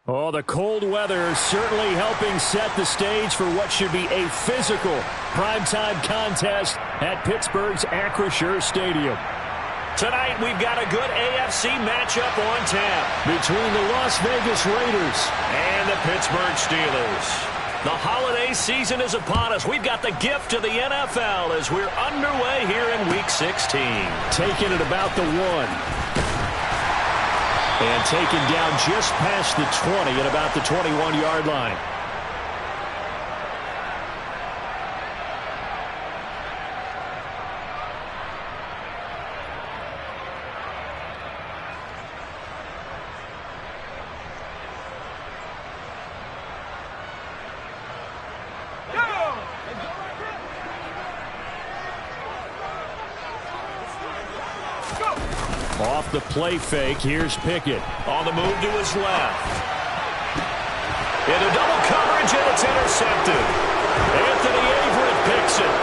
Oh, the cold weather certainly helping set the stage for what should be a physical primetime contest at Pittsburgh's Acrisure Stadium. Tonight, we've got a good AFC matchup on tap between the Las Vegas Raiders and the Pittsburgh Steelers. The holiday season is upon us. We've got the gift of the NFL as we're underway here in Week 16. Taking it about the 1. And taken down just past the 20 at about the 21-yard line. Off the play fake, here's Pickett. On the move to his left. Into double coverage, and it's intercepted. Anthony Averett picks it.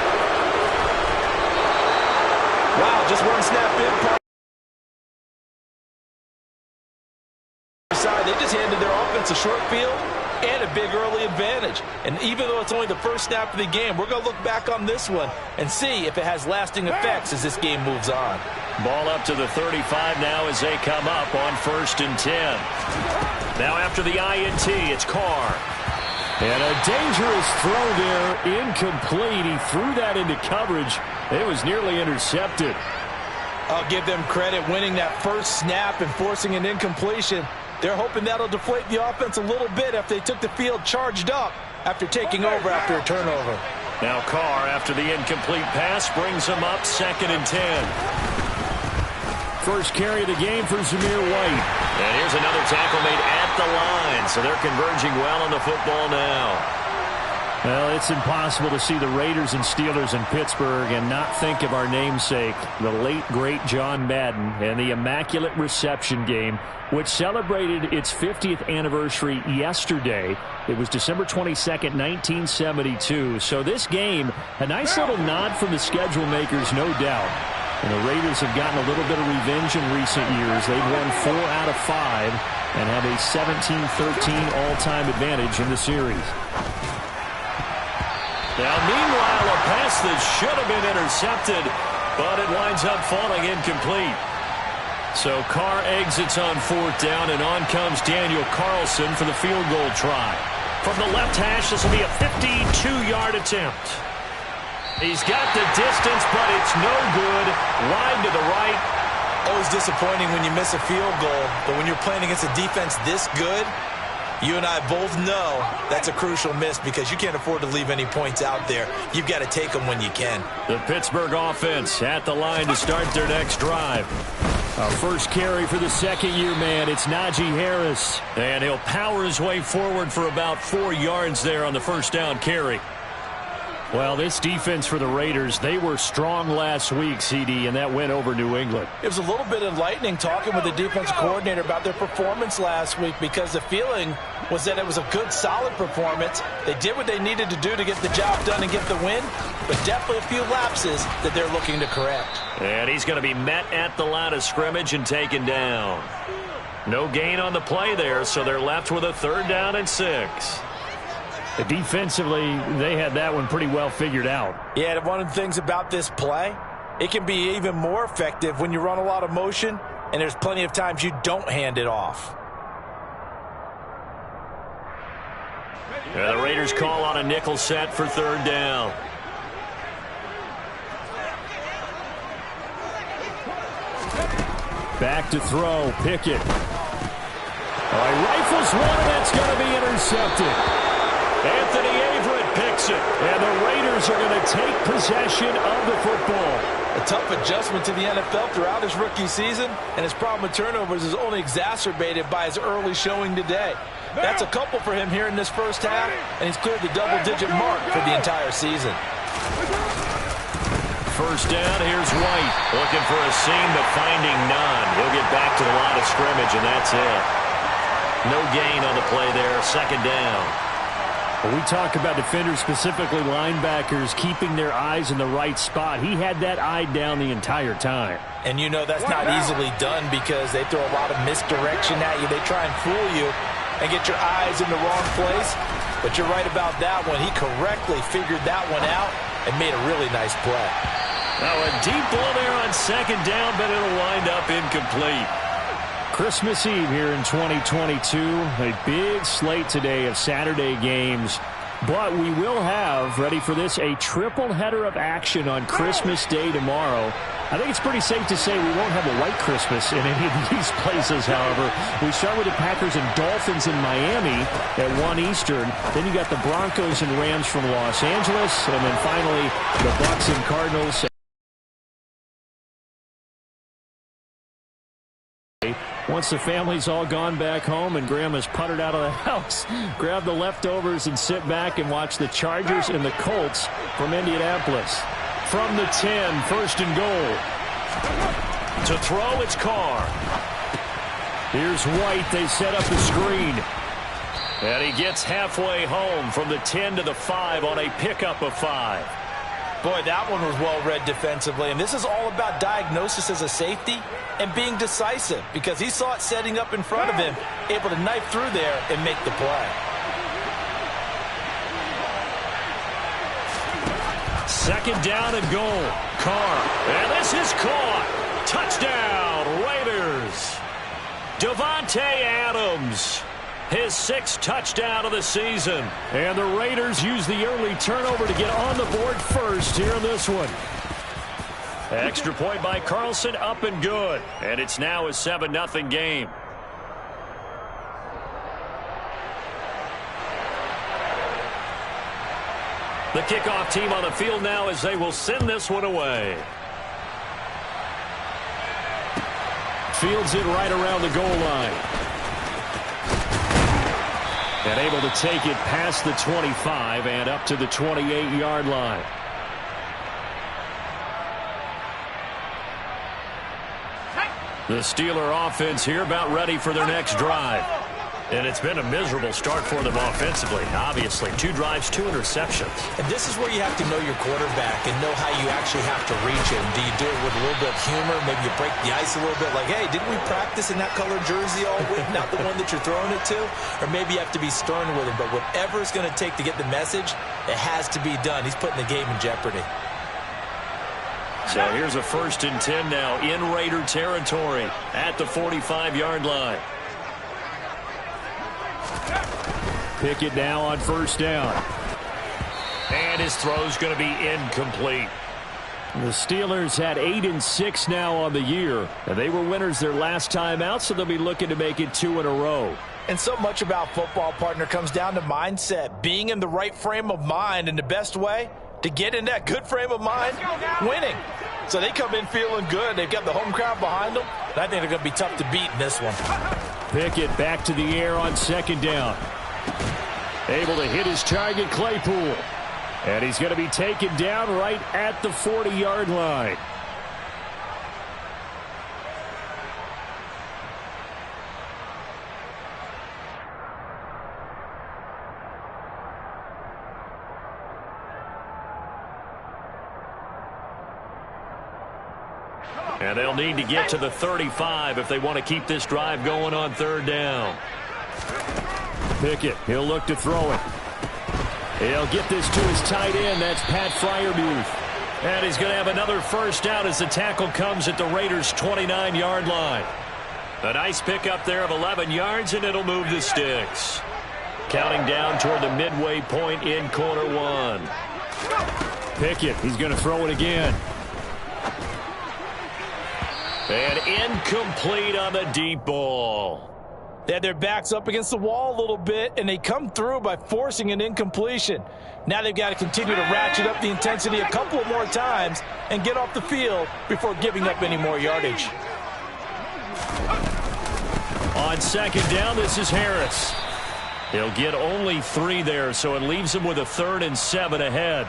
Wow, just one snap in. They just handed their offense a short field and a big early advantage. And even though it's only the first snap of the game, we're going to look back on this one and see if it has lasting effects as this game moves on. Ball up to the 35 now as they come up on 1st and 10. Now after the INT, it's Carr. And a dangerous throw there, incomplete. He threw that into coverage. It was nearly intercepted. I'll give them credit winning that first snap and forcing an incompletion. They're hoping that'll deflate the offense a little bit if they took the field charged up after taking over after a turnover. Now Carr, after the incomplete pass, brings him up 2nd and 10. First carry of the game for Zamir White. And here's another tackle made at the line, so they're converging well on the football now. Well, it's impossible to see the Raiders and Steelers in Pittsburgh and not think of our namesake, the late, great John Madden, and the Immaculate Reception game, which celebrated its 50th anniversary yesterday. It was December 22nd, 1972. So this game, a nice little nod from the schedule makers, no doubt. And the Raiders have gotten a little bit of revenge in recent years. They've won 4 out of 5 and have a 17-13 all-time advantage in the series. Now, meanwhile, a pass that should have been intercepted, but it winds up falling incomplete. So Carr exits on 4th down, and on comes Daniel Carlson for the field goal try. From the left hash, this will be a 52-yard attempt. He's got the distance, but it's no good. Wide to the right. Always disappointing when you miss a field goal, but when you're playing against a defense this good, you and I both know that's a crucial miss because you can't afford to leave any points out there. You've got to take them when you can. The Pittsburgh offense at the line to start their next drive. Our first carry for the 2nd-year man, it's Najee Harris. And he'll power his way forward for about 4 yards there on the first down carry. Well, this defense for the Raiders, they were strong last week, CD, and that went over New England. It was a little bit enlightening talking with the defensive coordinator about their performance last week because the feeling was that it was a good, solid performance. They did what they needed to do to get the job done and get the win, but definitely a few lapses that they're looking to correct. And he's going to be met at the line of scrimmage and taken down. No gain on the play there, so they're left with a 3rd down and 6. Defensively, they had that one pretty well figured out. Yeah, and one of the things about this play, it can be even more effective when you run a lot of motion, and there's plenty of times you don't hand it off. The Raiders call on a nickel set for 3rd down. Back to throw, Pickett. Rifles one, and that's going to be intercepted. Anthony Averett picks it. And the Raiders are going to take possession of the football. A tough adjustment to the NFL throughout his rookie season, and his problem with turnovers is only exacerbated by his early showing today. That's a couple for him here in this first half, and he's cleared the double-digit mark for the entire season. First down, here's White. Looking for a seam, but finding none. He'll get back to the line of scrimmage, and that's it. No gain on the play there, 2nd down. When we talk about defenders, specifically linebackers, keeping their eyes in the right spot, he had that eye down the entire time. And you know that's not easily done because they throw a lot of misdirection at you. They try and fool you. and get your eyes in the wrong place. But you're right about that one. He correctly figured that one out and made a really nice play. Now a deep ball there on second down, but it'll wind up incomplete. Christmas Eve here in 2022. A big slate today of Saturday games. But we will have, ready for this, a triple header of action on Christmas Day tomorrow. I think it's pretty safe to say we won't have a white Christmas in any of these places, however. We start with the Packers and Dolphins in Miami at 1 Eastern. Then you got the Broncos and Rams from Los Angeles. And then finally, the Bucs and Cardinals. Once the family's all gone back home and Grandma's puttered out of the house, grab the leftovers and sit back and watch the Chargers and the Colts from Indianapolis. From the 10, first and goal. To throw, it's Carr. Here's White. They set up the screen. And he gets halfway home from the 10 to the 5 on a pickup of 5. Boy, that one was well read defensively. And this is all about diagnosis as a safety and being decisive, because he saw it setting up in front of him, able to knife through there and make the play. Second down and goal. Carr. And this is caught. Touchdown, Raiders. Davante Adams. His 6th touchdown of the season. And the Raiders use the early turnover to get on the board first here in this one. Extra point by Carlson, up and good. And it's now a 7-0 game. The kickoff team on the field now as they will send this one away. Fields it right around the goal line. And able to take it past the 25 and up to the 28-yard line. The Steeler offense here about ready for their next drive. And it's been a miserable start for them offensively. Obviously, 2 drives, 2 interceptions. And this is where you have to know your quarterback and know how you actually have to reach him. Do you do it with a little bit of humor? Maybe you break the ice a little bit like, hey, didn't we practice in that colored jersey all week? Not the one that you're throwing it to? Or maybe you have to be stern with him. But whatever it's going to take to get the message, it has to be done. He's putting the game in jeopardy. So here's a 1st and 10 now in Raider territory at the 45-yard line. Pickett now on 1st down. And his throw's going to be incomplete. The Steelers had 8-6 now on the year. And they were winners their last time out, so they'll be looking to make it 2 in a row. And so much about football, partner, comes down to mindset. Being in the right frame of mind, and the best way to get in that good frame of mind, winning. So they come in feeling good. They've got the home crowd behind them. And I think they're going to be tough to beat in this one. Pickett back to the air on 2nd down. Able to hit his target, Claypool. And he's going to be taken down right at the 40-yard line. And they'll need to get to the 35 if they want to keep this drive going on 3rd down. Pickett, he'll look to throw it. He'll get this to his tight end. That's Pat Freiermuth. And he's going to have another 1st down as the tackle comes at the Raiders' 29-yard line. A nice pickup there of 11 yards, and it'll move the sticks. Counting down toward the midway point in quarter 1. Pickett, he's going to throw it again. And incomplete on the deep ball. They had their backs up against the wall a little bit, and they come through by forcing an incompletion. Now they've got to continue to ratchet up the intensity a couple of more times and get off the field before giving up any more yardage. On 2nd down, this is Harris. He'll get only 3 there, so it leaves him with a 3rd and 7 ahead.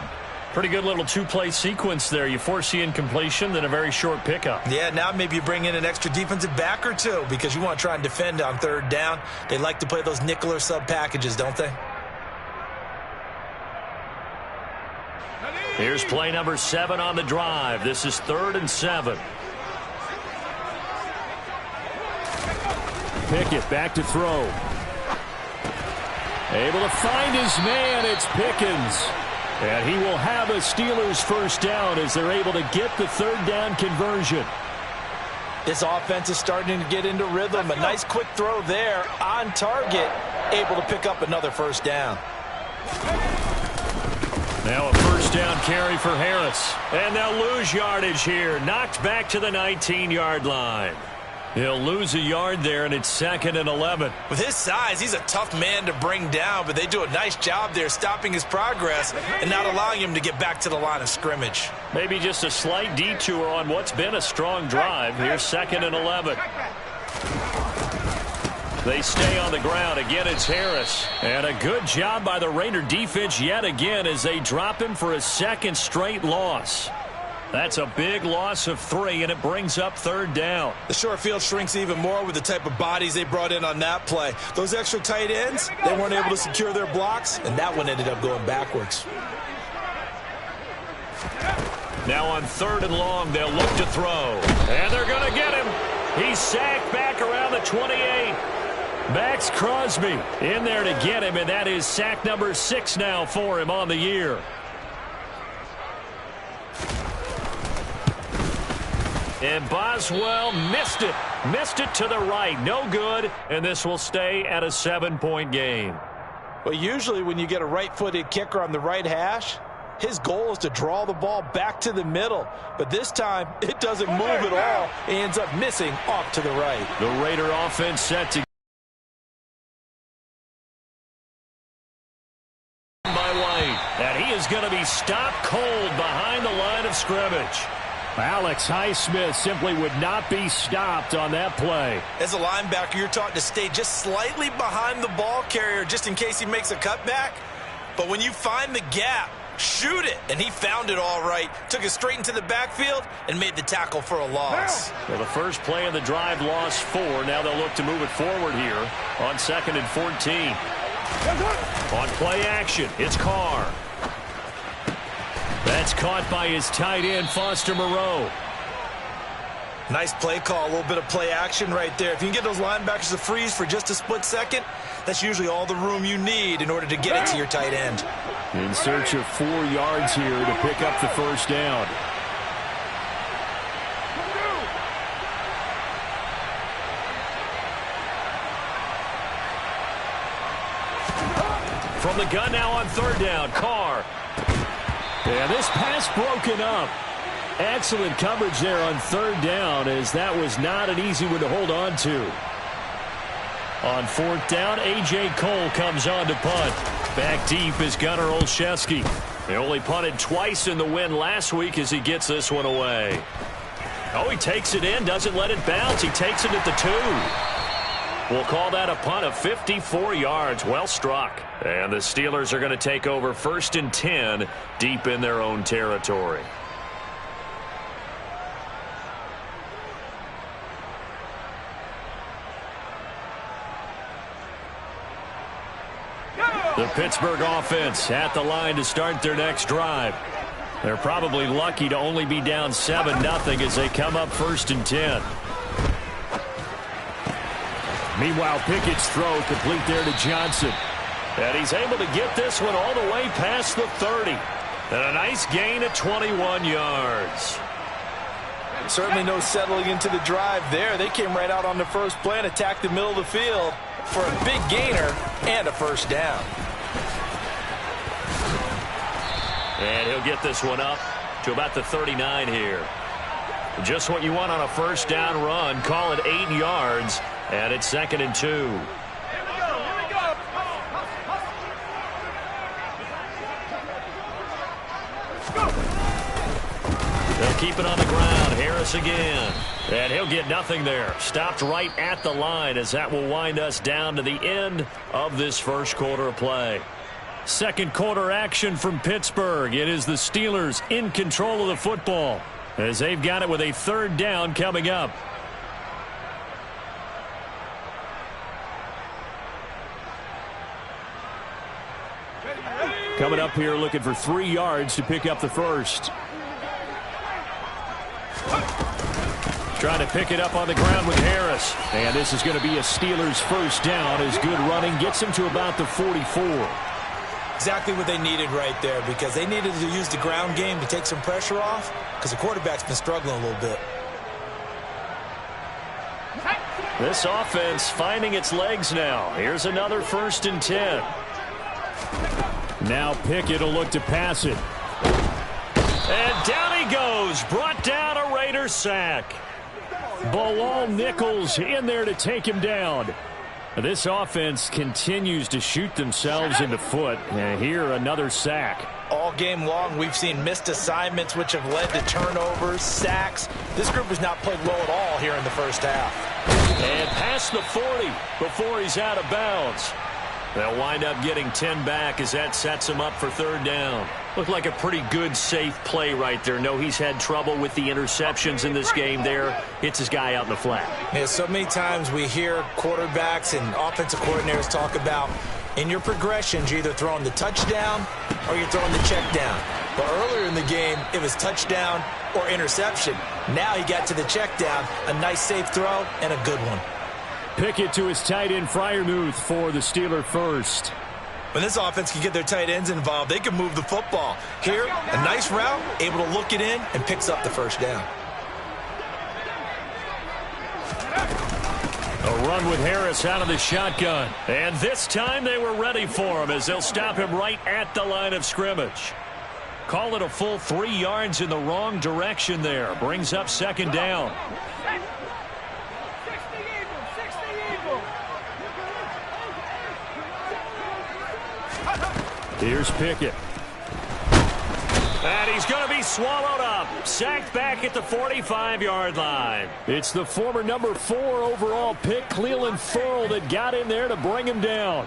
Pretty good little 2-play sequence there. You force the incompletion, then a very short pickup. Yeah, now maybe you bring in an extra defensive back or 2 because you want to try and defend on 3rd down. They like to play those nickel or sub packages, don't they? Here's play number 7 on the drive. This is 3rd and 7. Pickett back to throw. Able to find his man. It's Pickens. And he will have a Steelers first down as they're able to get the third down conversion. This offense is starting to get into rhythm. A nice quick throw there on target. Able to pick up another first down. Now a first down carry for Harris. And they'll lose yardage here. Knocked back to the 19-yard line. He'll lose a yard there, and it's 2nd and 11. With his size, he's a tough man to bring down, but they do a nice job there stopping his progress and not allowing him to get back to the line of scrimmage. Maybe just a slight detour on what's been a strong drive. Here's 2nd and 11. They stay on the ground. Again, it's Harris. And a good job by the Raider defense yet again as they drop him for a second straight loss. That's a big loss of 3, and it brings up third down. The short field shrinks even more with the type of bodies they brought in on that play. Those extra tight ends, they weren't able to secure their blocks, and that one ended up going backwards. Now on 3rd and long, they'll look to throw. And they're going to get him. He's sacked back around the 28. Max Crosby in there to get him, and that is sack number 6 now for him on the year. And Boswell missed it. Missed it to the right. No good. And this will stay at a 7-point game. Well, usually when you get a right-footed kicker on the right hash, his goal is to draw the ball back to the middle. But this time, it doesn't move at all. He ends up missing off to the right. The Raider offense set to by White. And he is going to be stopped cold behind the line of scrimmage. Alex Highsmith simply would not be stopped on that play. As a linebacker, you're taught to stay just slightly behind the ball carrier just in case he makes a cutback. But when you find the gap, shoot it. And he found it all right. Took it straight into the backfield and made the tackle for a loss. Well, the first play of the drive lost 4. Now they'll look to move it forward here on 2nd and 14. On play action, it's Carr. That's caught by his tight end, Foster Moreau. Nice play call, a little bit of play action right there. If you can get those linebackers to freeze for just a split second, that's usually all the room you need in order to get it to your tight end. In search of 4 yards here to pick up the first down. From the gun now on 3rd down, Carr. And this pass broken up. Excellent coverage there on 3rd down, as that was not an easy one to hold on to. On 4th down, A.J. Cole comes on to punt. Back deep is Gunnar Olszewski. They only punted twice in the win last week as he gets this one away. Oh, he takes it in, doesn't let it bounce. He takes it at the 2. We'll call that a punt of 54 yards. Well struck. And the Steelers are going to take over 1st and 10 deep in their own territory. The Pittsburgh offense at the line to start their next drive. They're probably lucky to only be down 7-0 as they come up 1st and 10. Meanwhile, Pickett's throw complete there to Johnson. And he's able to get this one all the way past the 30. And a nice gain of 21 yards. Certainly no settling into the drive there. They came right out on the first play and attacked the middle of the field for a big gainer and a first down. And he'll get this one up to about the 39 here. Just what you want on a first down run. Call it 8 yards. And it's 2nd and 2. They'll keep it on the ground. Harris again. And he'll get nothing there. Stopped right at the line as that will wind us down to the end of this first quarter of play. Second quarter action from Pittsburgh. It is the Steelers in control of the football as they've got it with a 3rd down coming up. Coming up here looking for 3 yards to pick up the first. Trying to pick it up on the ground with Harris. And this is going to be a Steelers first down as good running gets him to about the 44. Exactly what they needed right there, because they needed to use the ground game to take some pressure off, because the quarterback's been struggling a little bit. This offense finding its legs now. Here's another 1st and 10. Now Pickett will look to pass it. And down he goes. Brought down a Raiders sack. Bilal Nichols in there to take him down. This offense continues to shoot themselves in the foot. And here another sack. All game long, we've seen missed assignments, which have led to turnovers, sacks. This group has not played well at all here in the first half. And past the 40 before he's out of bounds. They'll wind up getting 10 back as that sets him up for 3rd down. Looked like a pretty good, safe play right there. No, he's had trouble with the interceptions in this game there. Hits his guy out in the flat. Yeah, so many times we hear quarterbacks and offensive coordinators talk about in your progressions, you're either throwing the touchdown or you're throwing the check down. But earlier in the game, it was touchdown or interception. Now he got to the check down, a nice safe throw, and a good one. Pickett to his tight end, Freiermuth, for the Steeler first. When this offense can get their tight ends involved, they can move the football. Here, a nice route, able to look it in, and picks up the first down. A run with Harris out of the shotgun. And this time they were ready for him as they'll stop him right at the line of scrimmage. Call it a full 3 yards in the wrong direction there. Brings up 2nd down. Here's Pickett. And he's going to be swallowed up. Sacked back at the 45-yard line. It's the former number 4 overall pick, Cleveland Ferrell, that got in there to bring him down.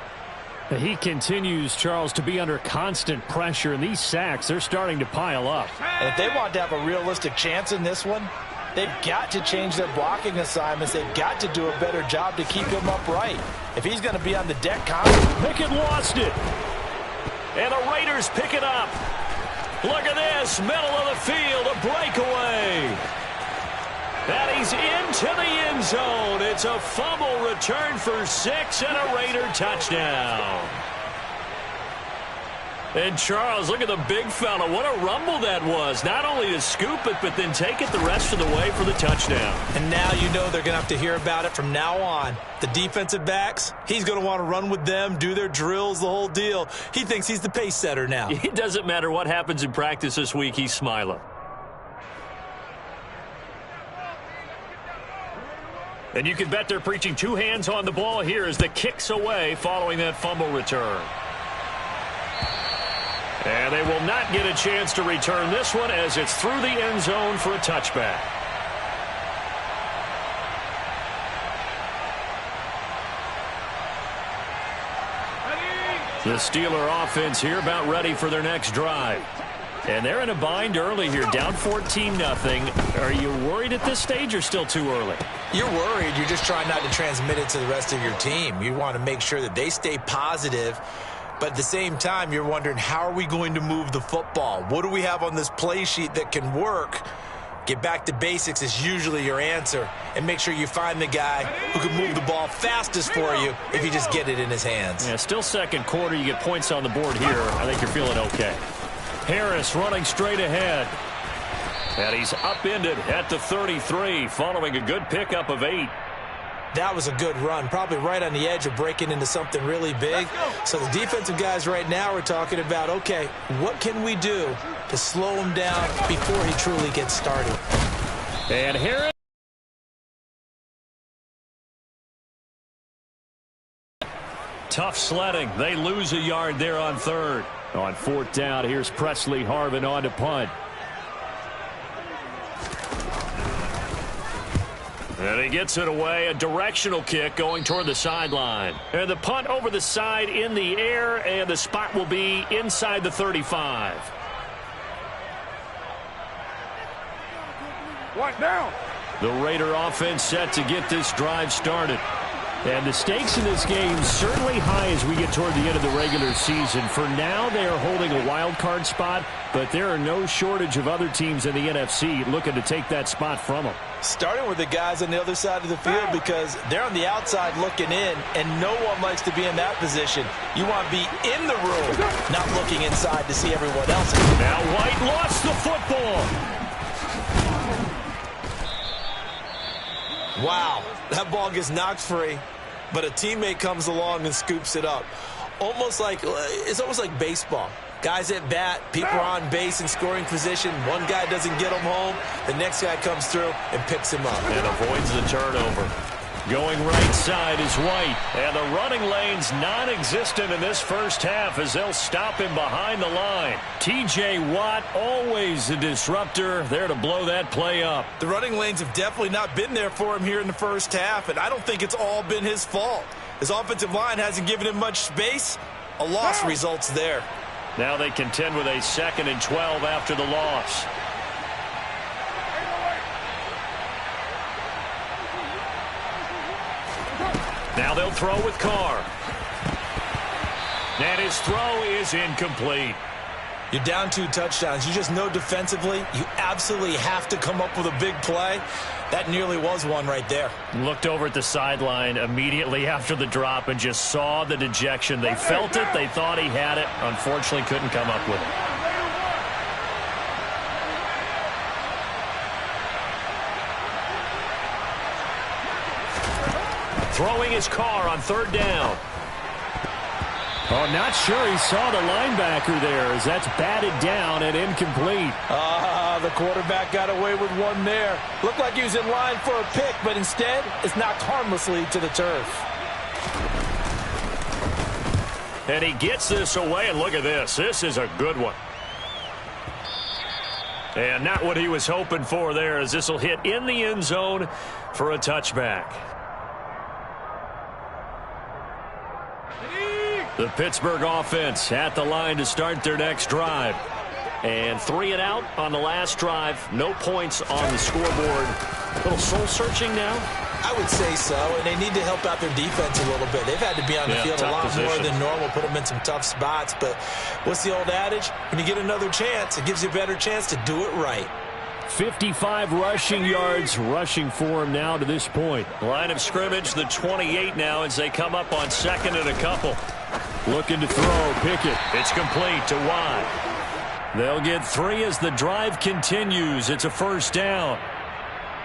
He continues, Charles, to be under constant pressure, and these sacks, they're starting to pile up. And if they want to have a realistic chance in this one, they've got to change their blocking assignments. They've got to do a better job to keep him upright. If he's going to be on the deck constantly. Pickett lost it. And the Raiders pick it up. Look at this, middle of the field, a breakaway. And he's into the end zone. It's a fumble return for 6 and a Raider touchdown. And Charles, look at the big fella. What a rumble that was. Not only to scoop it, but then take it the rest of the way for the touchdown. And now you know they're going to have to hear about it from now on. The defensive backs, he's going to want to run with them, do their drills, the whole deal. He thinks he's the pace setter now. It doesn't matter what happens in practice this week. He's smiling. And you can bet they're preaching 2 hands on the ball here as the kick's away following that fumble return. And they will not get a chance to return this one as it's through the end zone for a touchback. The Steeler offense here about ready for their next drive. And they're in a bind early here, down 14-0. Are you worried at this stage or still too early? You're worried. You're just trying not to transmit it to the rest of your team. You want to make sure that they stay positive. But at the same time, you're wondering, how are we going to move the football? What do we have on this play sheet that can work? Get back to basics is usually your answer. And make sure you find the guy who can move the ball fastest for you if you just get it in his hands. Yeah, still second quarter. You get points on the board here. I think you're feeling okay. Harris running straight ahead. And he's upended at the 33 following a good pickup of 8. That was a good run, probably right on the edge of breaking into something really big. So the defensive guys right now are talking about, okay, what can we do to slow him down before he truly gets started? And Harris. Tough sledding. They lose a yard there on 3rd. On 4th down, here's Presley Harvin on to punt. And he gets it away, a directional kick going toward the sideline. And the punt over the side in the air, and the spot will be inside the 35. One down. The Raider offense set to get this drive started. And the stakes in this game certainly high as we get toward the end of the regular season. For now, they are holding a wild card spot, but there are no shortage of other teams in the NFC looking to take that spot from them. Starting with the guys on the other side of the field because they're on the outside looking in, and no one likes to be in that position. You want to be in the room, not looking inside to see everyone else. Now White lost the football. Wow, that ball gets knocked free, but a teammate comes along and scoops it up. It's almost like baseball. Guys at bat, people are on base in scoring position. One guy doesn't get him home. The next guy comes through and picks him up. And avoids the turnover. Going right side is White. And the running lane's non-existent in this first half as they'll stop him behind the line. T.J. Watt, always a disruptor, there to blow that play up. The running lanes have definitely not been there for him here in the first half, and I don't think it's all been his fault. His offensive line hasn't given him much space. A loss results there. Now they contend with a 2nd and 12 after the loss. Now they'll throw with Carr. And his throw is incomplete. You're down 2 touchdowns. You just know defensively you absolutely have to come up with a big play. That nearly was one right there. Looked over at the sideline immediately after the drop and just saw the dejection. They felt it. They thought he had it. Unfortunately, couldn't come up with it. Throwing his Carr on 3rd down. Oh, not sure he saw the linebacker there as that's batted down and incomplete. The quarterback got away with one there. Looked like he was in line for a pick, but instead it's knocked harmlessly to the turf. And he gets this away, and look at this. This is a good one. And not what he was hoping for there as this will hit in the end zone for a touchback. The Pittsburgh offense at the line to start their next drive. And 3 and out on the last drive. No points on the scoreboard. A little soul-searching now? I would say so, and they need to help out their defense a little bit. They've had to be on the field a lot more than normal, put them in some tough spots. But what's the old adage? When you get another chance, it gives you a better chance to do it right. 55 rushing yards rushing for him now to this point. Line of scrimmage, the 28 now as they come up on 2nd and a couple. Looking to throw, Pickett. It's complete to Watt. They'll get 3 as the drive continues. It's a 1st down.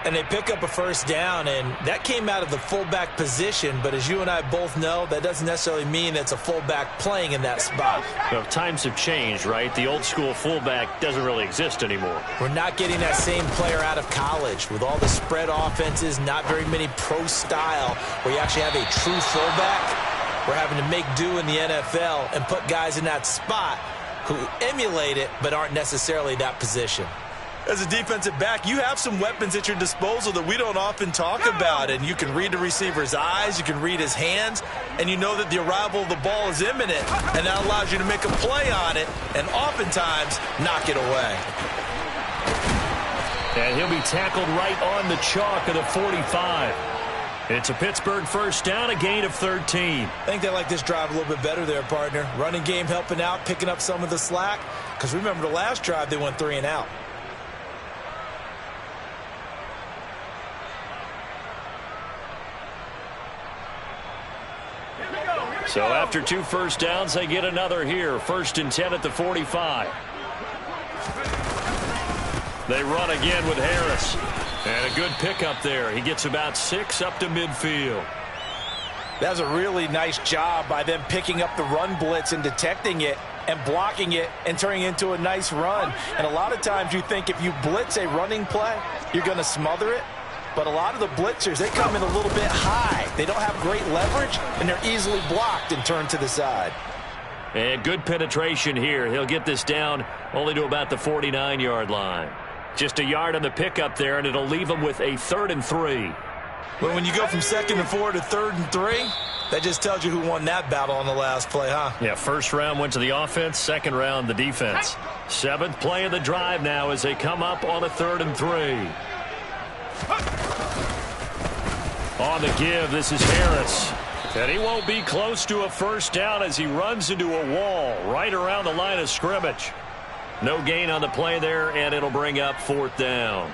And they pick up a 1st down, and that came out of the fullback position. But as you and I both know, that doesn't necessarily mean it's a fullback playing in that spot. Well, times have changed, right? The old school fullback doesn't really exist anymore. We're not getting that same player out of college. With all the spread offenses, not very many pro style where you actually have a true fullback. We're having to make do in the NFL and put guys in that spot who emulate it but aren't necessarily that position. As a defensive back, you have some weapons at your disposal that we don't often talk about, and you can read the receiver's eyes, you can read his hands, and you know that the arrival of the ball is imminent, and that allows you to make a play on it and oftentimes knock it away. And he'll be tackled right on the chalk of the 45. It's a Pittsburgh 1st down, a gain of 13. I think they like this drive a little bit better there, partner. Running game helping out, picking up some of the slack, because remember the last drive they went 3 and out. So after 2 1st downs, they get another here. 1st and 10 at the 45. They run again with Harris. And a good pickup there. He gets about 6 up to midfield. That was a really nice job by them picking up the run blitz and detecting it and blocking it and turning it into a nice run. And a lot of times you think if you blitz a running play, you're going to smother it. But a lot of the blitzers, they come in a little bit high. They don't have great leverage, and they're easily blocked and turned to the side. And good penetration here. He'll get this down only to about the 49-yard line. Just a yard on the pickup there, and it'll leave him with a 3rd and 3. But when you go from 2nd and 4 to 3rd and 3, that just tells you who won that battle on the last play, huh? Yeah, 1st round went to the offense, 2nd round the defense. 7th play of the drive now as they come up on a 3rd and 3. On the give, this is Harris. And he won't be close to a first down as he runs into a wall right around the line of scrimmage. No gain on the play there, and it'll bring up 4th down.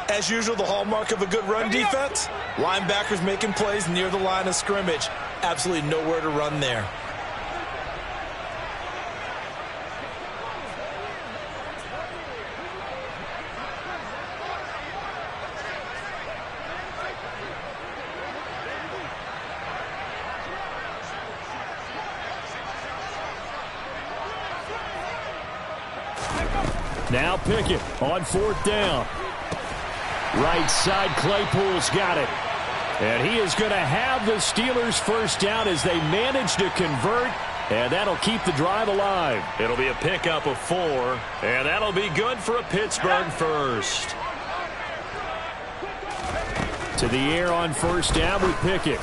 As usual, the hallmark of a good run defense, linebackers making plays near the line of scrimmage. Absolutely nowhere to run there. Now Pickett on 4th down. Right side, Claypool's got it. And he is going to have the Steelers first down as they manage to convert, and that'll keep the drive alive. It'll be a pickup of 4, and that'll be good for a Pittsburgh first. To the air on 1st down with Pickett.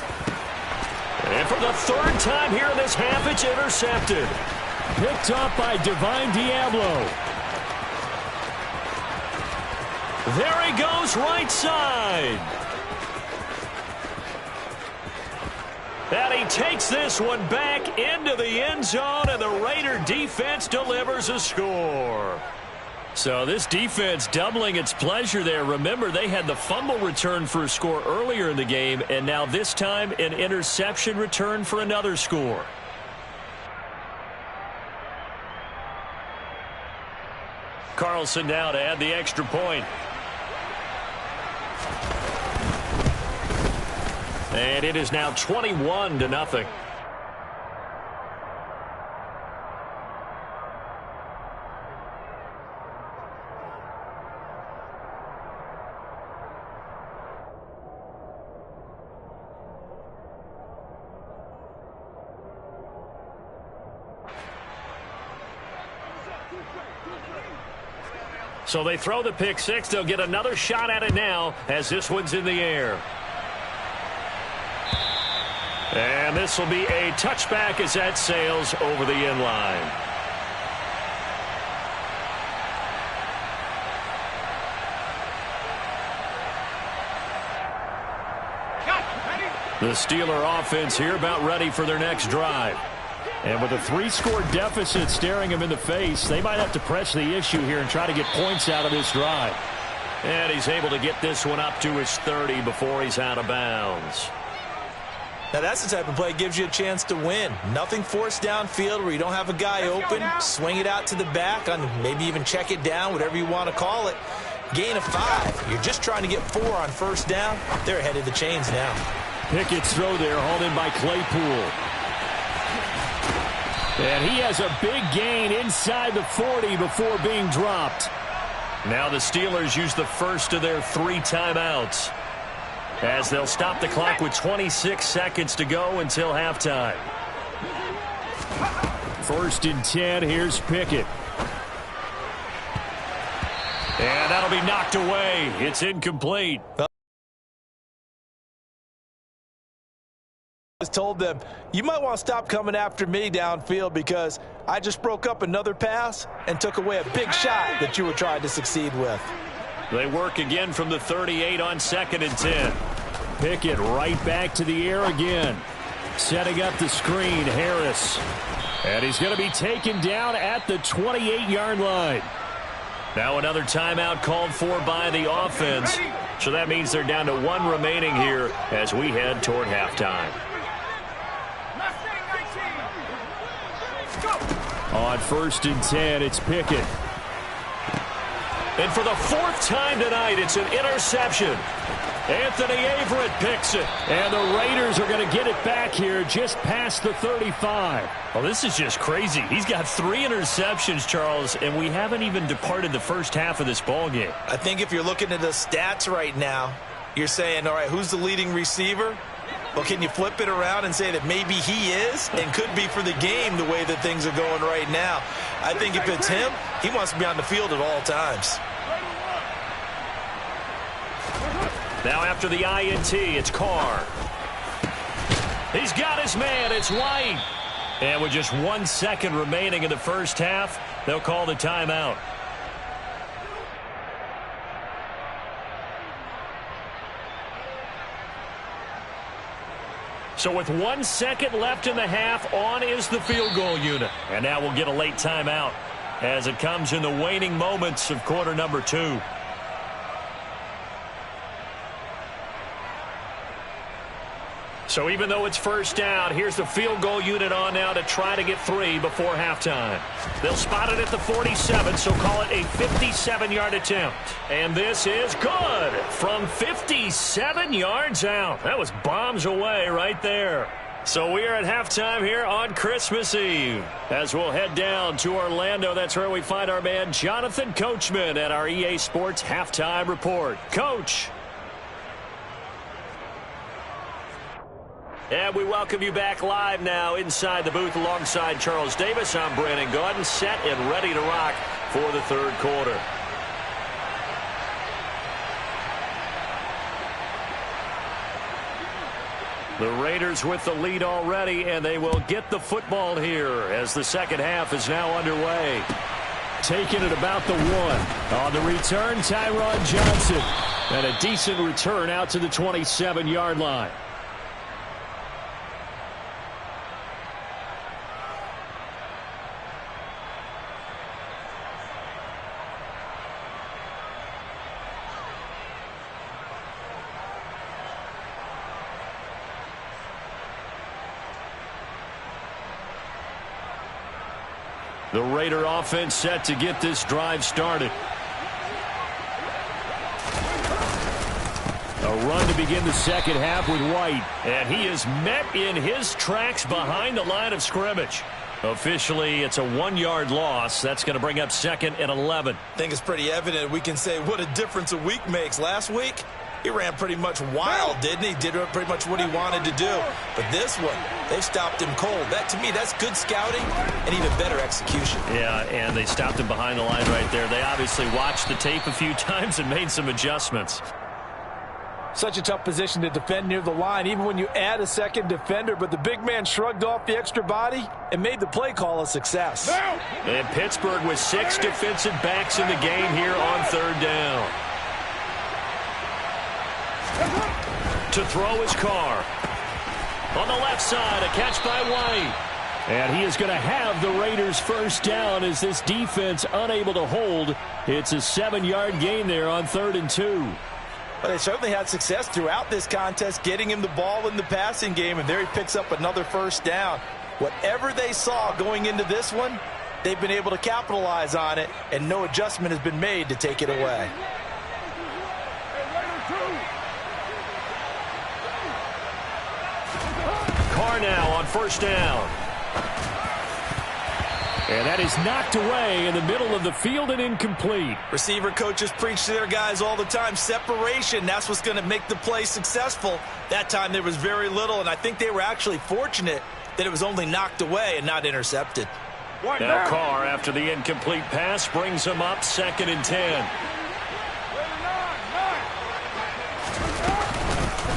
And for the 3rd time here in this half, it's intercepted. Picked up by Divine Diablo. There he goes, right side. And he takes this one back into the end zone, and the Raider defense delivers a score. So this defense doubling its pleasure there. Remember, they had the fumble return for a score earlier in the game, and now this time an interception return for another score. Carlson now to add the extra point. And it is now 21-0. So they throw the pick six. They'll get another shot at it now as this one's in the air. And this will be a touchback as that sails over the end line. The Steeler offense here about ready for their next drive. And with a 3-score deficit staring him in the face, they might have to press the issue here and try to get points out of this drive. And he's able to get this one up to his 30 before he's out of bounds. Now that's the type of play that gives you a chance to win. Nothing forced downfield where you don't have a guy open. Swing it out to the back, on maybe even check it down, whatever you want to call it. Gain of 5. You're just trying to get 4 on first down. They're ahead of the chains now. Pickett's throw there, hauled in by Claypool. And he has a big gain inside the 40 before being dropped. Now the Steelers use the first of their 3 timeouts, as they'll stop the clock with 26 seconds to go until halftime. 1st and 10, here's Pickett. And that'll be knocked away. It's incomplete. Told them, you might want to stop coming after me downfield because I just broke up another pass and took away a big shot that you were trying to succeed with. They work again from the 38 on 2nd and 10. Pickett right back to the air again. Setting up the screen, Harris. And he's going to be taken down at the 28-yard line. Now another timeout called for by the offense. So that means they're down to 1 remaining here as we head toward halftime. On 1st and 10, it's Pickett. And for the 4th time tonight, it's an interception. Anthony Averett picks it. And the Raiders are going to get it back here just past the 35. Well, this is just crazy. He's got 3 interceptions, Charles, and we haven't even departed the first half of this ballgame. I think if you're looking at the stats right now, you're saying, all right, who's the leading receiver? Well, can you flip it around and say that maybe he is and could be for the game the way that things are going right now? I think if it's him, he wants to be on the field at all times. Now after the INT, it's Carr. He's got his man. It's White. And with just 1 second remaining in the first half, they'll call the timeout. So with 1 second left in the half, on is the field goal unit. And now we'll get a late timeout as it comes in the waning moments of quarter number 2. So even though it's first down, here's the field goal unit on now to try to get 3 before halftime. They'll spot it at the 47, so call it a 57-yard attempt. And this is good from 57 yards out. That was bombs away right there. So we are at halftime here on Christmas Eve. As we'll head down to Orlando, that's where we find our man Jonathan Coachman at our EA Sports Halftime Report. Coach. And we welcome you back live now inside the booth alongside Charles Davis. I'm Brandon Gaudin, set and ready to rock for the third quarter. The Raiders with the lead already, and they will get the football here as the second half is now underway. Taking it about the 1. On the return, Tyron Johnson. And a decent return out to the 27-yard line. The Raider offense set to get this drive started. A run to begin the second half with White. And he is met in his tracks behind the line of scrimmage. Officially, it's a 1-yard loss. That's going to bring up 2nd and 11. I think it's pretty evident. We can say what a difference a week makes. Last week, he ran pretty much wild, didn't he? Did pretty much what he wanted to do. But this one, they stopped him cold. That, to me, that's good scouting and even better execution. Yeah, and they stopped him behind the line right there. They obviously watched the tape a few times and made some adjustments. Such a tough position to defend near the line, even when you add a second defender. But the big man shrugged off the extra body and made the play call a success. And Pittsburgh with 6 defensive backs in the game here on third down. To throw his Carr. On the left side, a catch by White. And he is going to have the Raiders first down as this defense unable to hold. It's a 7-yard gain there on 3rd and 2. Well, they certainly had success throughout this contest, getting him the ball in the passing game, and there he picks up another first down. Whatever they saw going into this one, they've been able to capitalize on it, and no adjustment has been made to take it away. Carr now on first down. And that is knocked away in the middle of the field and incomplete. Receiver coaches preach to their guys all the time. Separation, that's what's going to make the play successful. That time there was very little, and I think they were actually fortunate that it was only knocked away and not intercepted. Now Carr, after the incomplete pass, brings him up 2nd and 10.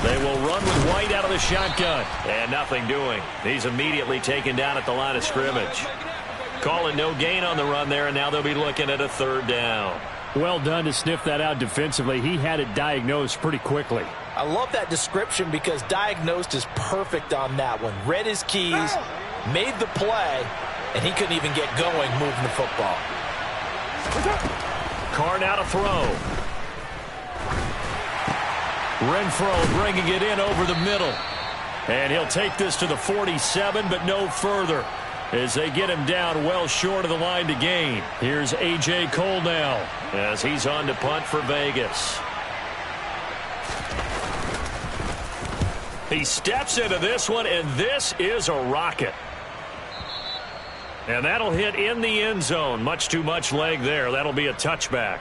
They will run with White out of the shotgun. And nothing doing. He's immediately taken down at the line of scrimmage. Calling no gain on the run there, and now they'll be looking at a 3rd down. Well done to sniff that out defensively. He had it diagnosed pretty quickly. I love that description because diagnosed is perfect on that one. Read his keys, made the play, and he couldn't even get going moving the football. Carr now to throw. Renfro bringing it in over the middle. And he'll take this to the 47, but no further, as they get him down well short of the line to gain. Here's A.J. Cole now as he's on to punt for Vegas. He steps into this one, and this is a rocket. And that'll hit in the end zone. Much too much leg there. That'll be a touchback.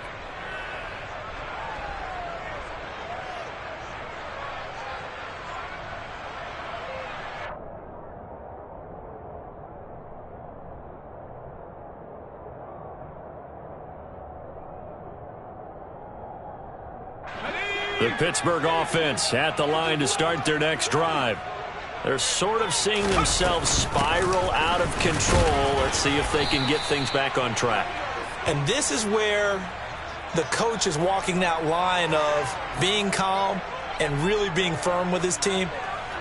The Pittsburgh offense at the line to start their next drive. They're sort of seeing themselves spiral out of control. Let's see if they can get things back on track. And this is where the coach is walking that line of being calm and really being firm with his team.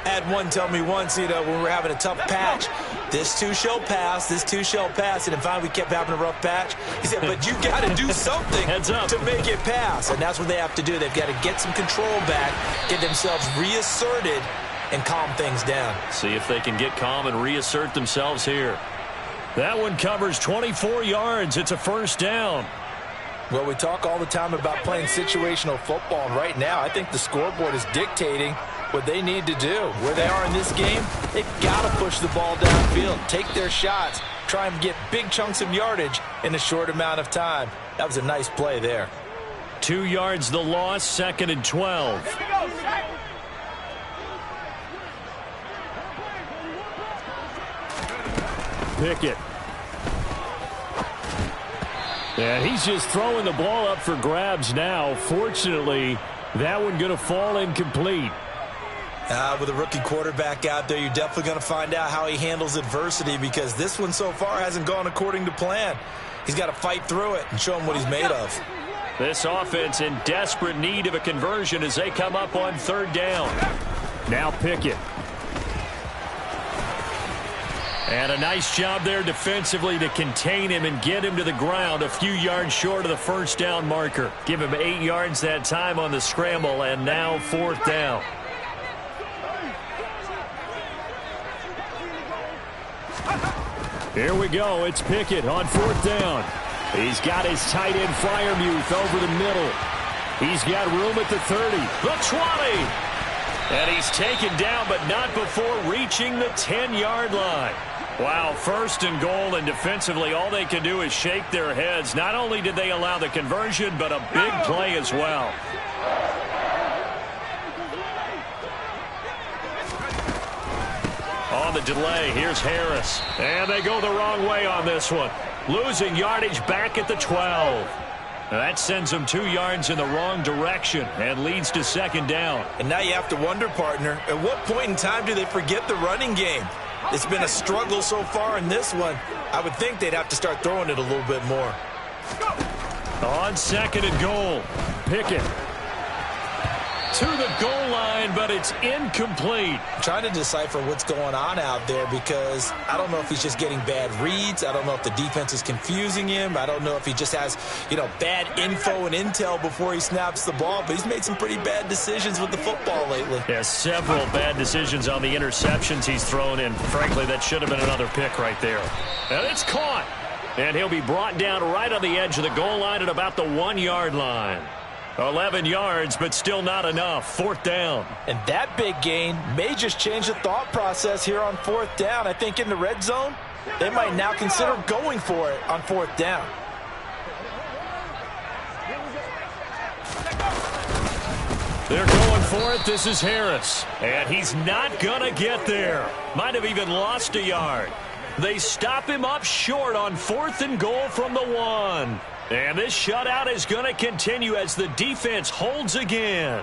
I had one tell me once, when we were having a tough patch, this too shall pass, this too shall pass. And then finally we kept having a rough patch. He said, but you got to do something to make it pass. And that's what they have to do. They've got to get some control back, get themselves reasserted, and calm things down. See if they can get calm and reassert themselves here. That one covers 24 yards. It's a first down. Well, we talk all the time about playing situational football, and right now I think the scoreboard is dictating what they need to do. Where they are in this game, they've got to push the ball downfield, take their shots, try and get big chunks of yardage in a short amount of time. That was a nice play there. 2 yards the loss, 2nd and 12. Pickett. And he's just throwing the ball up for grabs now. Fortunately, that one going to fall incomplete. With a rookie quarterback out there, you're definitely going to find out how he handles adversity, because this one so far hasn't gone according to plan. He's got to fight through it and show him what he's made of. This offense in desperate need of a conversion as they come up on 3rd down. Now Pickett. And a nice job there defensively to contain him and get him to the ground a few yards short of the first down marker. Give him 8 yards that time on the scramble, and now 4th down. Here we go. It's Pickett on 4th down. He's got his tight end Freiermuth over the middle. He's got room at the 30. The 20. And he's taken down, but not before reaching the 10-yard line. Wow, 1st and goal, and defensively all they can do is shake their heads. Not only did they allow the conversion, but a big play as well. On the delay, here's Harris. And they go the wrong way on this one. Losing yardage back at the 12. That sends them 2 yards in the wrong direction and leads to 2nd down. And now you have to wonder, partner, at what point in time do they forget the running game? It's been a struggle so far in this one. I would think they'd have to start throwing it a little bit more. On 2nd and goal, Pickett to the goal line, but it's incomplete. I'm trying to decipher what's going on out there, because I don't know if he's just getting bad reads. I don't know if the defense is confusing him. I don't know if he just has, bad info and intel before he snaps the ball. But he's made some pretty bad decisions with the football lately. Yeah, several bad decisions on the interceptions he's thrown in. Frankly, that should have been another pick right there. And it's caught. And he'll be brought down right on the edge of the goal line at about the 1-yard line. 11 yards, but still not enough. 4th down. And that big gain may just change the thought process here on 4th down. I think in the red zone, they might now consider going for it on 4th down. They're going for it. This is Harris. And he's not going to get there. Might have even lost a yard. They stop him up short on 4th and goal from the 1. And this shutout is going to continue as the defense holds again.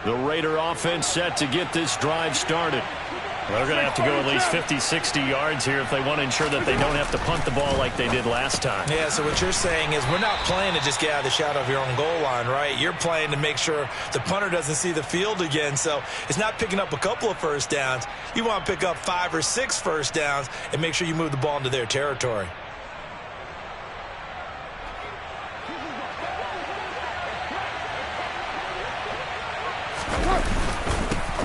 The Raider offense set to get this drive started. They're going to have to go at least 50, 60 yards here if they want to ensure that they don't have to punt the ball like they did last time. Yeah, so what you're saying is we're not playing to just get out of the shadow of your own goal line, right? You're playing to make sure the punter doesn't see the field again. So it's not picking up a couple of first downs. You want to pick up 5 or 6 first downs and make sure you move the ball into their territory.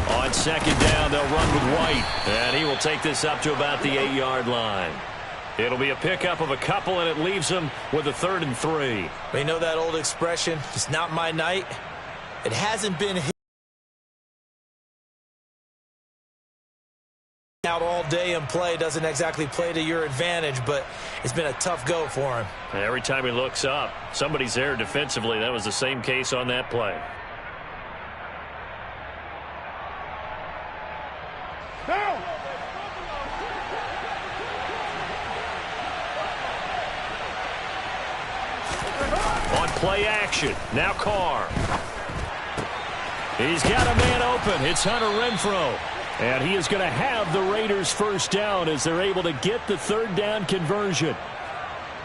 On 2nd down, they'll run with White, and he will take this up to about the 8-yard line. It'll be a pickup of a couple, and it leaves them with a 3rd and 3. You know that old expression, it's not my night? It hasn't been out all day and play doesn't exactly play to your advantage, but it's been a tough go for him. And every time he looks up, somebody's there defensively. That was the same case on that play. On play action, now Carr. He's got a man open. It's Hunter Renfrow. And he is going to have the Raiders first down as they're able to get the 3rd down conversion.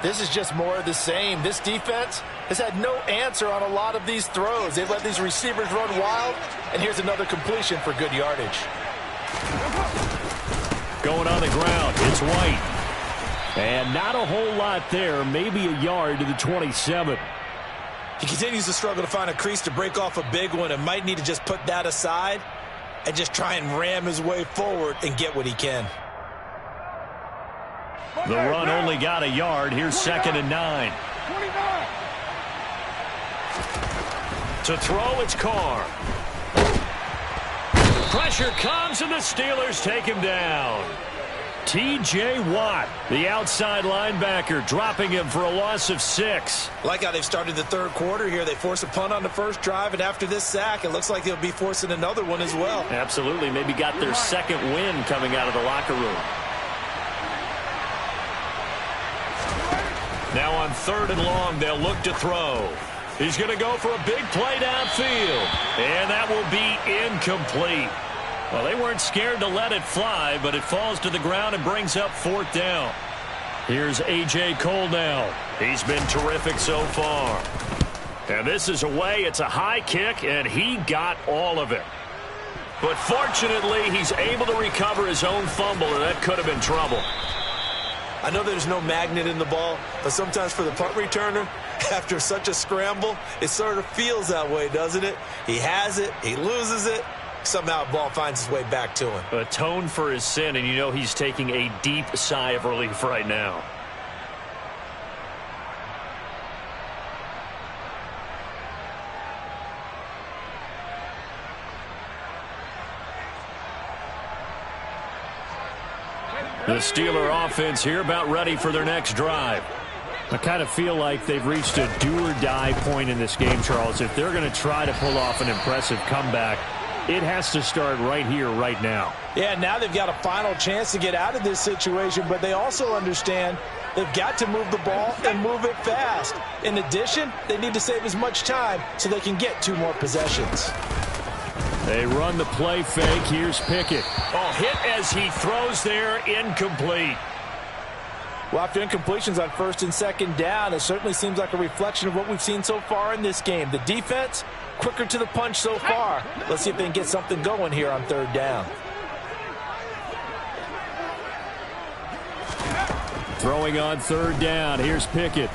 This is just more of the same. This defense has had no answer on a lot of these throws. They've let these receivers run wild, and here's another completion for good yardage. Going on the ground, it's White. And not a whole lot there, maybe a yard to the 27. He continues to struggle to find a crease to break off a big one and might need to just put that aside and just try and ram his way forward and get what he can. The run only got a yard. Here's 2nd and 9. To throw, it's Carr. Pressure comes, and the Steelers take him down. T.J. Watt, the outside linebacker, dropping him for a loss of 6. Like how they've started the third quarter here. They force a punt on the first drive, and after this sack, it looks like they'll be forcing another one as well. Absolutely. Maybe got their second win coming out of the locker room. Now on 3rd and long, they'll look to throw. He's going to go for a big play downfield, and that will be incomplete. Well, they weren't scared to let it fly, but it falls to the ground and brings up 4th down. Here's A.J. Cole now. He's been terrific so far. And this is away. It's a high kick, and he got all of it. But fortunately, he's able to recover his own fumble, and that could have been trouble. I know there's no magnet in the ball, but sometimes for the punt returner, after such a scramble, it sort of feels that way, doesn't it? He has it, he loses it, somehow the ball finds its way back to him. Atone for his sin, and you know he's taking a deep sigh of relief right now. The Steeler offense here about ready for their next drive. I kind of feel like they've reached a do-or-die point in this game, Charles. If they're going to try to pull off an impressive comeback, it has to start right here, right now. Yeah, now they've got a final chance to get out of this situation, but they also understand they've got to move the ball and move it fast. In addition, they need to save as much time so they can get 2 more possessions. They run the play fake. Here's Pickett. Oh, hit as he throws there, incomplete. Well, after incompletions on 1st and 2nd down, it certainly seems like a reflection of what we've seen so far in this game. The defense, quicker to the punch so far. Let's see if they can get something going here on 3rd down. Throwing on 3rd down. Here's Pickett.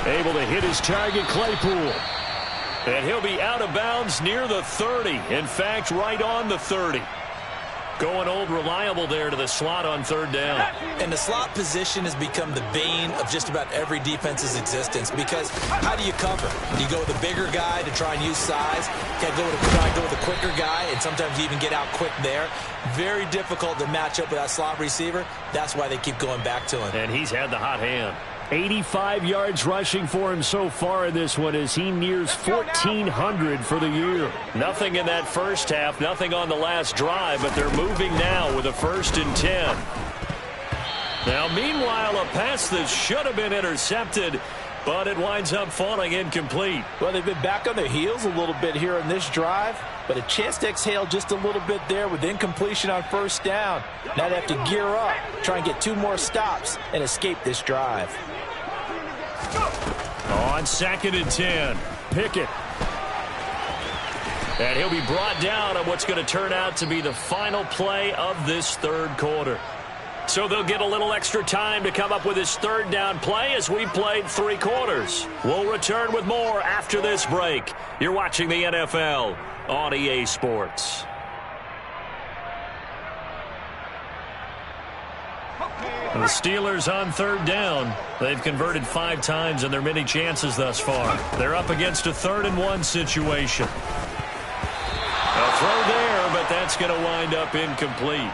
Able to hit his target, Claypool. And he'll be out of bounds near the 30. In fact, right on the 30. Going old reliable there to the slot on 3rd down. And the slot position has become the bane of just about every defense's existence, because how do you cover? Do you go with a bigger guy to try and use size? Can you try and go with a quicker guy, and sometimes you even get out quick there? Very difficult to match up with that slot receiver. That's why they keep going back to him. And he's had the hot hand. 85 yards rushing for him so far in this one as he nears 1,400 for the year. Nothing in that first half, nothing on the last drive, but they're moving now with a 1st and 10. Now, meanwhile, a pass that should have been intercepted, but it winds up falling incomplete. Well, they've been back on their heels a little bit here in this drive, but a chance to exhale just a little bit there with incompletion on 1st down. Now they have to gear up, try and get 2 more stops, and escape this drive. On 2nd and 10, Pickett. And he'll be brought down on what's going to turn out to be the final play of this 3rd quarter. So they'll get a little extra time to come up with his 3rd down play as we played 3 quarters. We'll return with more after this break. You're watching the NFL on EA Sports. The Steelers on 3rd down. They've converted 5 times in their many chances thus far. They're up against a 3rd and 1 situation. A throw there, but that's going to wind up incomplete.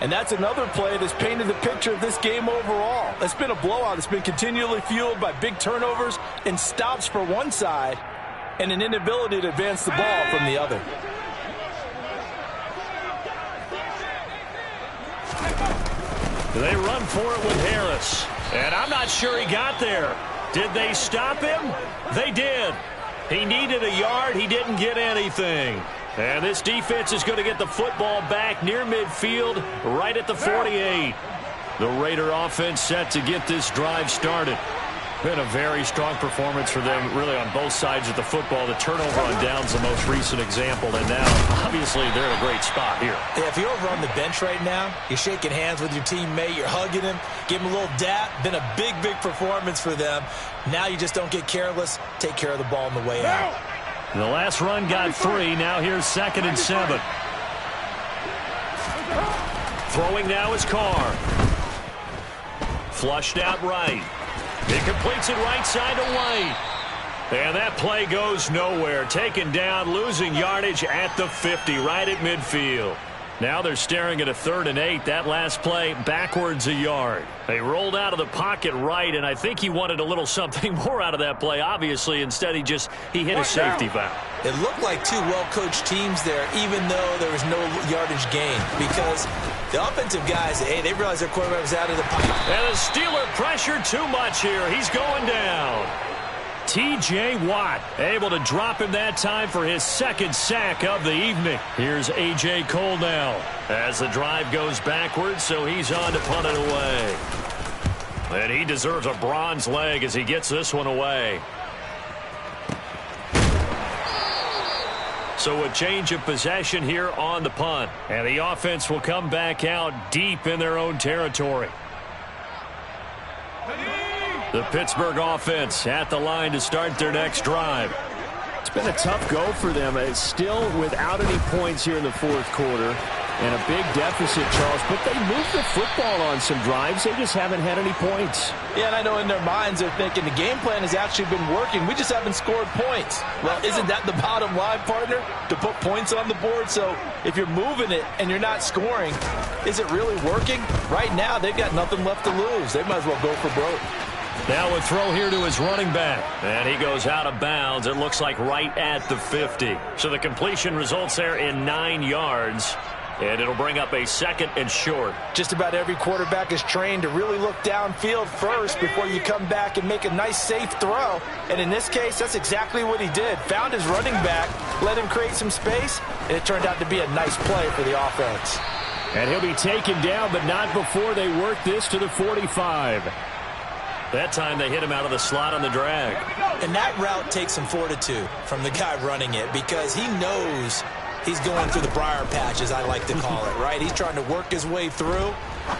And that's another play that's painted the picture of this game overall. It's been a blowout. It's been continually fueled by big turnovers and stops for one side and an inability to advance the ball from the other. They run for it with Harris. And I'm not sure he got there. Did they stop him? They did. He needed a yard. He didn't get anything. And this defense is going to get the football back near midfield, right at the 48. The Raider offense set to get this drive started. Been a very strong performance for them, really, on both sides of the football. The turnover on downs, the most recent example, and now, obviously, they're in a great spot here. Yeah, if you're over on the bench right now, you're shaking hands with your teammate, you're hugging him, give him a little dap. Been a big, big performance for them. Now you just don't get careless. Take care of the ball on the way out. The last run got 3. Now here's 2nd and 7. Throwing now is Carr. Flushed out right. He completes it right side to White. And that play goes nowhere. Taken down, losing yardage at the 50, right at midfield. Now they're staring at a 3rd and 8. That last play, backwards a yard. They rolled out of the pocket right, and I think he wanted a little something more out of that play, obviously. Instead, he hit a safety valve. It looked like two well-coached teams there, even though there was no yardage gain, because the offensive guys, hey, they realized their quarterback was out of the pocket. And the Steeler pressure too much here. He's going down. T.J. Watt able to drop him that time for his 2nd sack of the evening. Here's A.J. Cole now as the drive goes backwards, so he's on to punt it away. And he deserves a bronze leg as he gets this one away. So a change of possession here on the punt. And the offense will come back out deep in their own territory. The Pittsburgh offense at the line to start their next drive. It's been a tough go for them. It's still without any points here in the 4th quarter. And a big deficit, Charles. But they moved the football on some drives. They just haven't had any points. Yeah, and I know in their minds they're thinking the game plan has actually been working. We just haven't scored points. Well, isn't that the bottom line, partner? To put points on the board? So if you're moving it and you're not scoring, is it really working? Right now, they've got nothing left to lose. They might as well go for broke. Now a throw here to his running back. And he goes out of bounds. It looks like right at the 50. So the completion results there in 9 yards. And it'll bring up a 2nd and short. Just about every quarterback is trained to really look downfield first before you come back and make a nice, safe throw. And in this case, that's exactly what he did. Found his running back, let him create some space, and it turned out to be a nice play for the offense. And he'll be taken down, but not before they work this to the 45. That time they hit him out of the slot on the drag. And that route takes some fortitude from the guy running it because he knows he's going through the briar patch, as I like to call it, right? He's trying to work his way through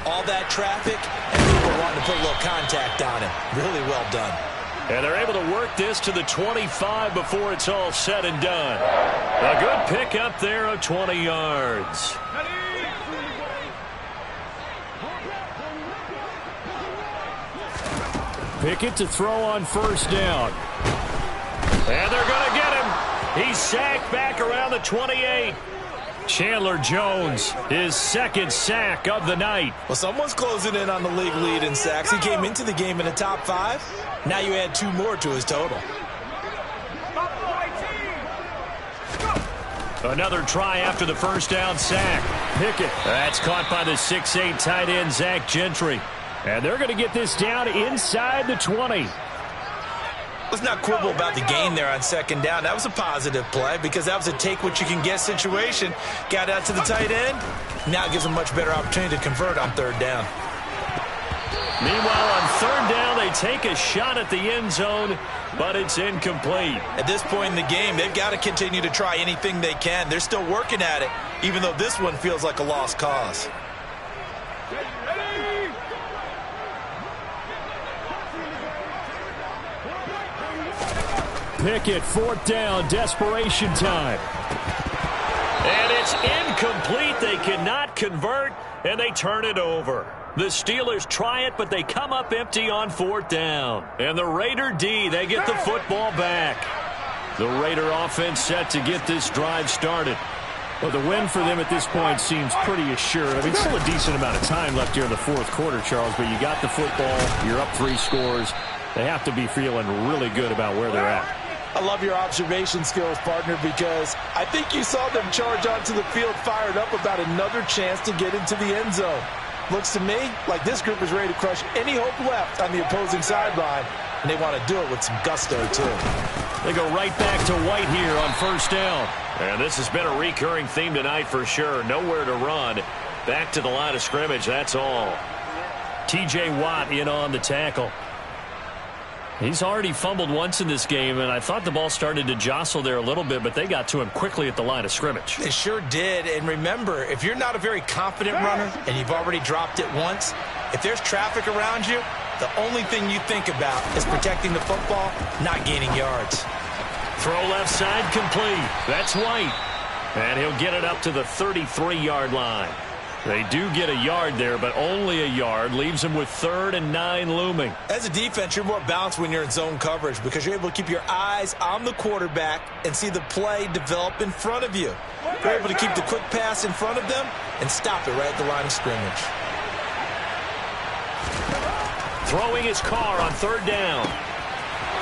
all that traffic, and people wanting to put a little contact on him. Really well done. And they're able to work this to the 25 before it's all said and done. A good pickup there of 20 yards. Pickett to throw on 1st down. And they're going to get him. He's sacked back around the 28. Chandler Jones, his 2nd sack of the night. Well, someone's closing in on the league lead in sacks. He came into the game in the top 5. Now you add 2 more to his total. Another try after the 1st down sack. Pickett. That's caught by the 6'8 tight end, Zach Gentry. And they're going to get this down inside the 20. Let's not quibble about the gain there on 2nd down. That was a positive play because that was a take-what-you-can-get situation. Got out to the tight end. Now it gives them a much better opportunity to convert on 3rd down. Meanwhile, on 3rd down, they take a shot at the end zone, but it's incomplete. At this point in the game, they've got to continue to try anything they can. They're still working at it, even though this one feels like a lost cause. Pickett, 4th down, desperation time. And it's incomplete. They cannot convert, and they turn it over. The Steelers try it, but they come up empty on 4th down. And the Raider D, they get the football back. The Raider offense set to get this drive started. Well, the win for them at this point seems pretty assured. I mean, still a decent amount of time left here in the 4th quarter, Charles, but you got the football, you're up 3 scores. They have to be feeling really good about where they're at. I love your observation skills, partner, because I think you saw them charge onto the field fired up about another chance to get into the end zone. Looks to me like this group is ready to crush any hope left on the opposing sideline, and they want to do it with some gusto, too. They go right back to White here on 1st down. And this has been a recurring theme tonight for sure. Nowhere to run. Back to the line of scrimmage, that's all. T.J. Watt in on the tackle. He's already fumbled once in this game, and I thought the ball started to jostle there a little bit, but they got to him quickly at the line of scrimmage. They sure did. And remember, if you're not a very confident runner and you've already dropped it once, if there's traffic around you, the only thing you think about is protecting the football, not gaining yards. Throw left side complete. That's White. And he'll get it up to the 33-yard line. They do get a yard there, but only a yard. Leaves them with 3rd and 9 looming. As a defense, you're more balanced when you're in zone coverage because you're able to keep your eyes on the quarterback and see the play develop in front of you. You're able to keep the quick pass in front of them and stop it right at the line of scrimmage. Throwing his Carr on 3rd down.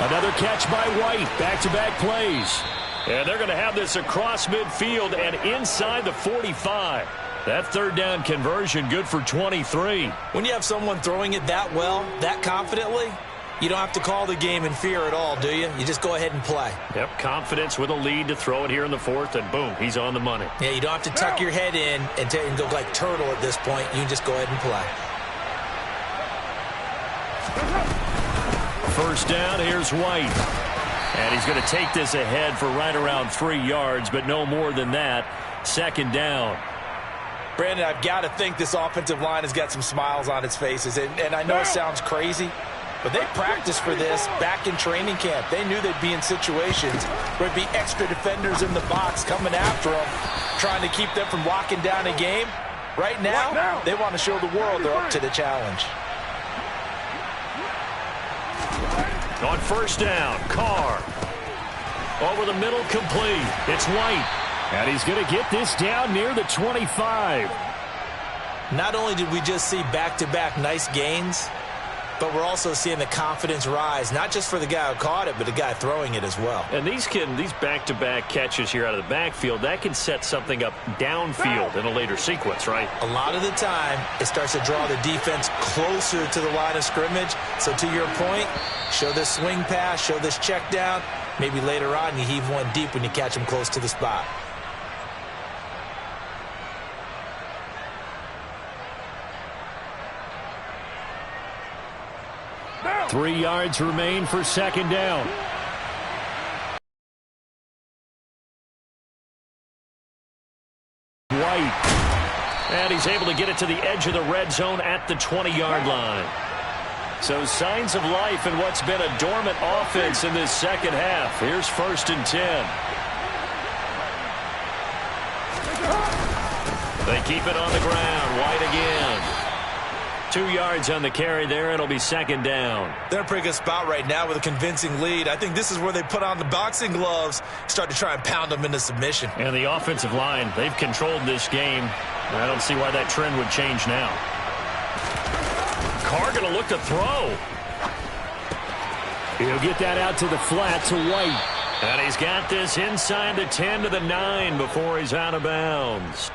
Another catch by White. Back-to-back plays. And they're going to have this across midfield and inside the 45. That 3rd down conversion good for 23. When you have someone throwing it that well, that confidently, you don't have to call the game in fear at all, do you? You just go ahead and play. Yep, confidence with a lead to throw it here in the 4th, and boom, he's on the money. Yeah, you don't have to tuck your head in and go like turtle at this point. You can just go ahead and play. 1st down, here's White. And he's going to take this ahead for right around 3 yards, but no more than that. 2nd down. Brandon, I've got to think this offensive line has got some smiles on its faces. And I know it sounds crazy, but they practiced for this back in training camp. They knew they'd be in situations where there'd be extra defenders in the box coming after them, trying to keep them from locking down a game. Right now, they want to show the world they're up to the challenge. On 1st down, Carr. Over the middle, complete. It's White. And he's going to get this down near the 25. Not only did we just see back-to-back nice gains, but we're also seeing the confidence rise, not just for the guy who caught it, but the guy throwing it as well. And these back-to-back catches here out of the backfield, that can set something up downfield in a later sequence, right? A lot of the time, it starts to draw the defense closer to the line of scrimmage. So to your point, show this swing pass, show this check down. Maybe later on you heave one deep when you catch him close to the spot. 3 yards remain for 2nd down. White. And he's able to get it to the edge of the red zone at the 20-yard line. So signs of life in what's been a dormant offense in this 2nd half. Here's 1st and 10. They keep it on the ground. White again. 2 yards on the carry there. It'll be 2nd down. They're in a pretty good spot right now with a convincing lead. I think this is where they put on the boxing gloves, start to try and pound them into submission. And the offensive line, they've controlled this game. I don't see why that trend would change now. Carr going to look to throw. He'll get that out to the flat to White. And he's got this inside the 10 to the 9 before he's out of bounds.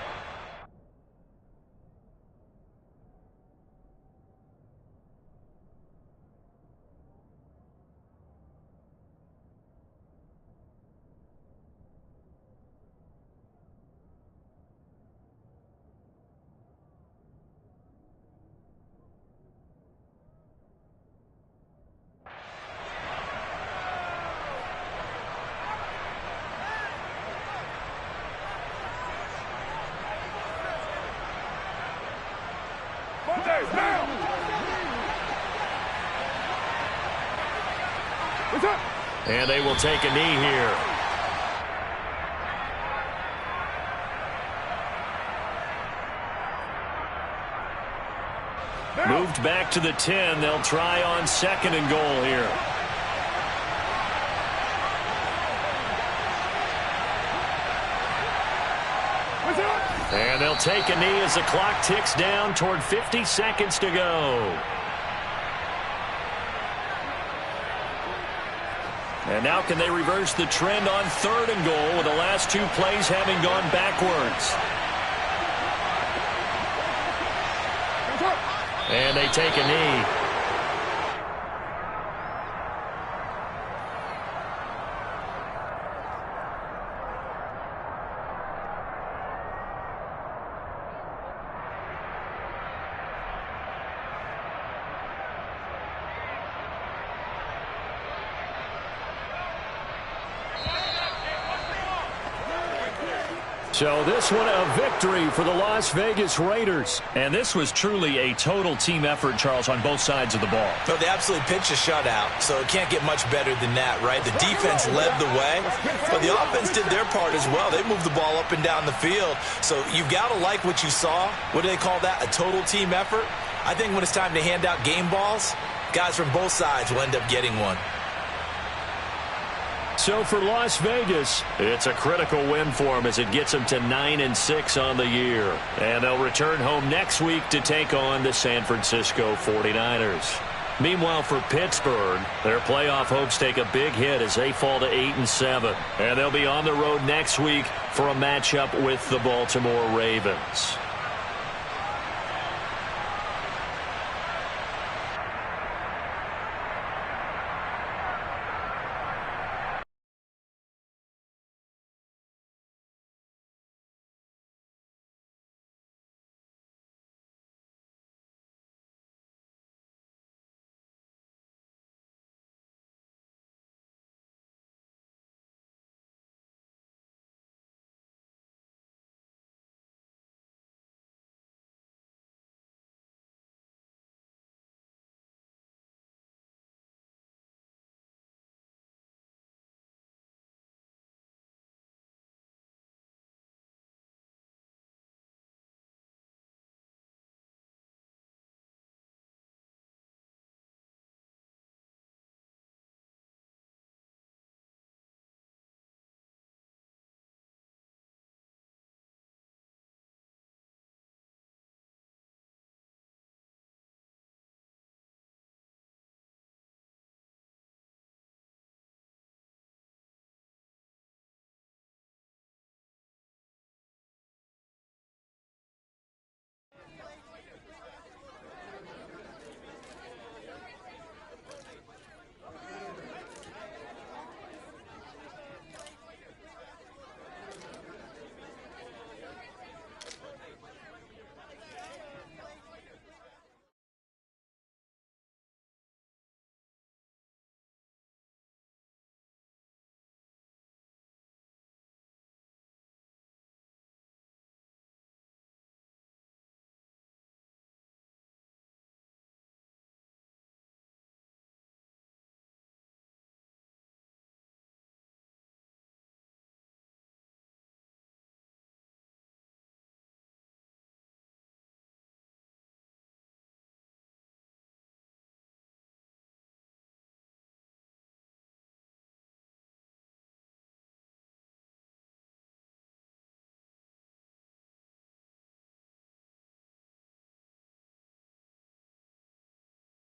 And they will take a knee here. Moved back to the 10. They'll try on 2nd and goal here. And they'll take a knee as the clock ticks down toward 50 seconds to go. And now can they reverse the trend on 3rd and goal with the last 2 plays having gone backwards? And they take a knee. So this one a victory for the Las Vegas Raiders. And this was truly a total team effort, Charles, on both sides of the ball. So they absolutely pitched a shutout, so it can't get much better than that, right? The defense led the way, but the offense did their part as well. They moved the ball up and down the field. So you've got to like what you saw. What do they call that? A total team effort? I think when it's time to hand out game balls, guys from both sides will end up getting one. So for Las Vegas, it's a critical win for them as it gets them to 9-6 on the year. And they'll return home next week to take on the San Francisco 49ers. Meanwhile, for Pittsburgh, their playoff hopes take a big hit as they fall to 8-7. And they'll be on the road next week for a matchup with the Baltimore Ravens.